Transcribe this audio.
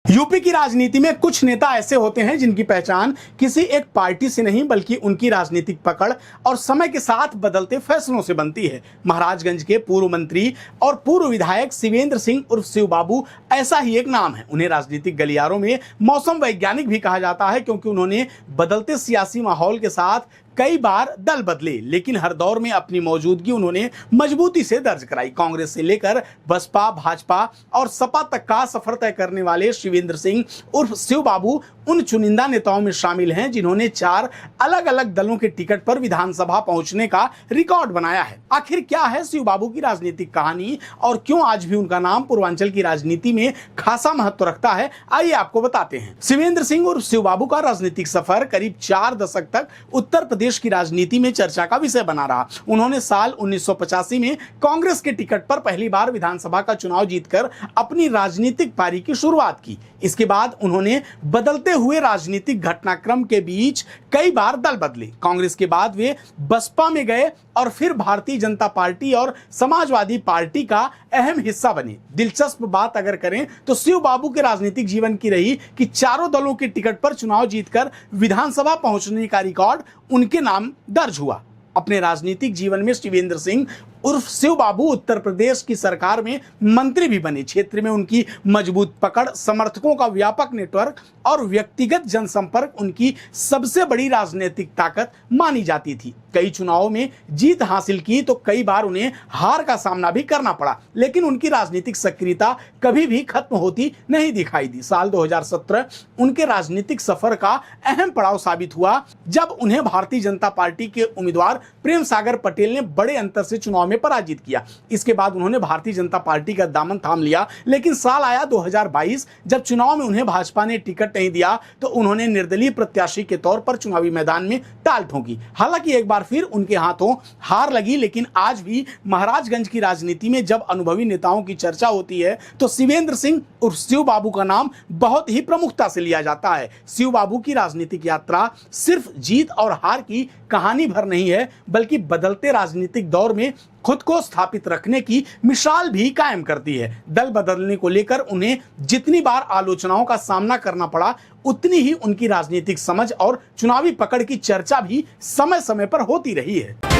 UP की राजनीति में कुछ नेता ऐसे होते हैं जिनकी पहचान किसी एक पार्टी से नहीं बल्कि उनकी राजनीतिक पकड़ और समय के साथ बदलते फैसलों से बनती है। महाराजगंज के पूर्व मंत्री और पूर्व विधायक शिवेंद्र सिंह उर्फ शिव बाबू ऐसा ही एक नाम है। उन्हें राजनीतिक गलियारों में मौसम वैज्ञानिक भी कहा जाता है, क्योंकि उन्होंने बदलते सियासी माहौल के साथ कई बार दल बदले, लेकिन हर दौर में अपनी मौजूदगी उन्होंने मजबूती से दर्ज कराई। कांग्रेस से लेकर बसपा, भाजपा और सपा तक का सफर तय करने वाले शिवेंद्र सिंह उर्फ शिव बाबू उन चुनिंदा नेताओं में शामिल हैं जिन्होंने 4 अलग अलग दलों के टिकट पर विधानसभा पहुंचने का रिकॉर्ड बनाया है। आखिर क्या है शिव बाबू की राजनीतिक कहानी और क्यों आज भी उनका नाम पूर्वांचल की राजनीति में खासा महत्व रखता है, आइए आपको बताते हैं। शिवेंद्र सिंह उर्फ शिव बाबू का राजनीतिक सफर करीब 4 दशक तक उत्तर प्रदेश की राजनीति में चर्चा का विषय बना रहा। उन्होंने साल 1985 में कांग्रेस के टिकट पर पहली बार विधानसभा का चुनाव जीतकर अपनी राजनीतिक पारी की शुरुआत की। इसके बाद उन्होंने बदलते हुए राजनीतिक घटनाक्रम के बीच कई बार दल बदले। कांग्रेस के बाद वे बसपा में गए और फिर भारतीय जनता पार्टी और समाजवादी पार्टी का अहम हिस्सा बने। दिलचस्प बात अगर करें तो शिव बाबू के राजनीतिक जीवन की रही कि चारों दलों के टिकट पर चुनाव जीतकर विधानसभा पहुंचने का रिकॉर्ड उनके नाम दर्ज हुआ। अपने राजनीतिक जीवन में शिवेंद्र सिंह उर्फ शिव बाबू उत्तर प्रदेश की सरकार में मंत्री भी बने। क्षेत्र में उनकी मजबूत पकड़, समर्थकों का व्यापक नेटवर्क और व्यक्तिगत जनसंपर्क उनकी सबसे बड़ी राजनीतिक ताकत मानी जाती थी। कई चुनावों में जीत हासिल की तो कई बार उन्हें हार का सामना भी करना पड़ा, लेकिन उनकी राजनीतिक सक्रियता कभी भी खत्म होती नहीं दिखाई दी। साल 2017 उनके राजनीतिक सफर का अहम पड़ाव साबित हुआ, जब उन्हें भारतीय जनता पार्टी के उम्मीदवार प्रेम सागर पटेल ने बड़े अंतर से चुनाव में पराजित किया। इसके बाद उन्होंने भारतीय जनता पार्टी का दामन थाम लिया, लेकिन साल आया 2022, जब चुनाव में उन्हें भाजपा ने टिकट नहीं दिया तो उन्होंने निर्दलीय प्रत्याशी के तौर पर चुनावी मैदान में टाल ठोकी। हालांकि एक बार फिर उनके हाथों हार लगी, लेकिन आज भी महाराजगंज की राजनीति में जब अनुभवी नेताओं की चर्चा होती है तो शिवेंद्र सिंह उर्फ शिव बाबू का नाम बहुत ही प्रमुखता से लिया जाता है। शिव बाबू की राजनीतिक यात्रा सिर्फ जीत और हार की कहानी भर नहीं है, बल्कि बदलते राजनीतिक दौर में खुद को स्थापित रखने की मिसाल भी कायम करती है। दल बदलने को लेकर उन्हें जितनी बार आलोचनाओं का सामना करना पड़ा, उतनी ही उनकी राजनीतिक समझ और चुनावी पकड़ की चर्चा भी समय समय पर होती रही है।